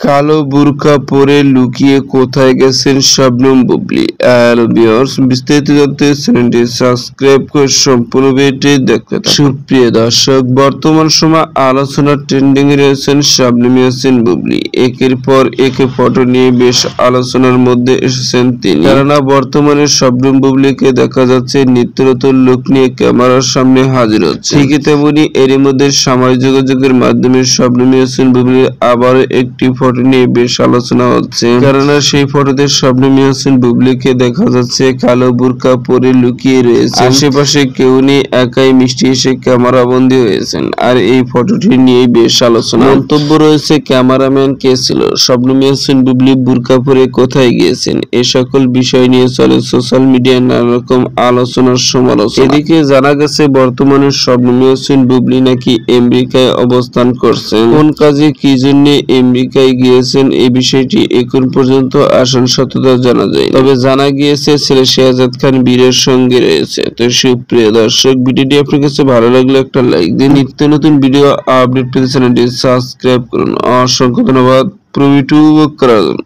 কালো বুরকা পরে লুকিয়ে কোথায় গেছেন শবনম বুবলী। হ্যালো ভিউয়ার্স, বিস্তারিত জানতে চ্যানেলটি সাবস্ক্রাইব করে সম্পূর্ণ ভিডিওটি দেখতে থাকুন। সুপ্রিয় দর্শক, বর্তমান সময় আলোচনার ট্রেন্ডিং এ রয়েছেন শবনম ইয়াসমিন বুবলী। একের পর এক ফটো নিয়ে বেশ আলোচনার মধ্যে এসেছেন তিনি, কেননা বর্তমানে শবনম বুবলীকে দেখা যাচ্ছে নিত্য নতুন লুক নিয়ে ক্যামেরার সামনে হাজির হচ্ছে। ঠিকই তেমনি এরই মধ্যে সামাজিক যোগাযোগের মাধ্যমে শবনম ইয়াসমিন বুবলীর আবার একটি ফটো নিয়ে বেশ আলোচনা হচ্ছে, কেননা সেই ফটোতে শবনম ইয়াসমিন বুবলীকে দেখা যাচ্ছে কালো বুরকা পরে লুকিয়ে রয়েছে। আশেপাশে কেউ নেই, একাই মিষ্টি এসে ক্যামেরা বন্দী হয়েছেন। আর এই ফটোটি নিয়ে বেশ আলোচনা। মন্তব্য রয়েছে ক্যামেরাম্যান কে ছিল, শবনম ইয়াসমিন বুবলী বুরকা পরে কোথায় গিয়েছেন, এ সকল বিষয় নিয়ে চলে সোশ্যাল মিডিয়ায় নানা রকম আলোচনার সমালোচনা। এদিকে জানা গেছে বর্তমানে শবনম ইয়াসমিন বুবলী নাকি আমেরিকায় অবস্থান করছেন। কোন কাজে কি জন্য আমেরিকায় গিয়েছেন এই বিষয়টি এখন পর্যন্ত আসল সত্যতা জানা যায়, তবে জানা গিয়েছে ছেলে শাহজাদ খান বীরের সঙ্গে রয়েছে। তো সুপ্রিয় দর্শক, ভিডিওটি আপনার কাছে ভালো লাগলে একটা লাইক দিন। নিত্য নতুন ভিডিও আপডেট পেতে চ্যানেলটি সাবস্ক্রাইব করুন। অসংখ্য ধন্যবাদ। প্রভিটু করার জন্য।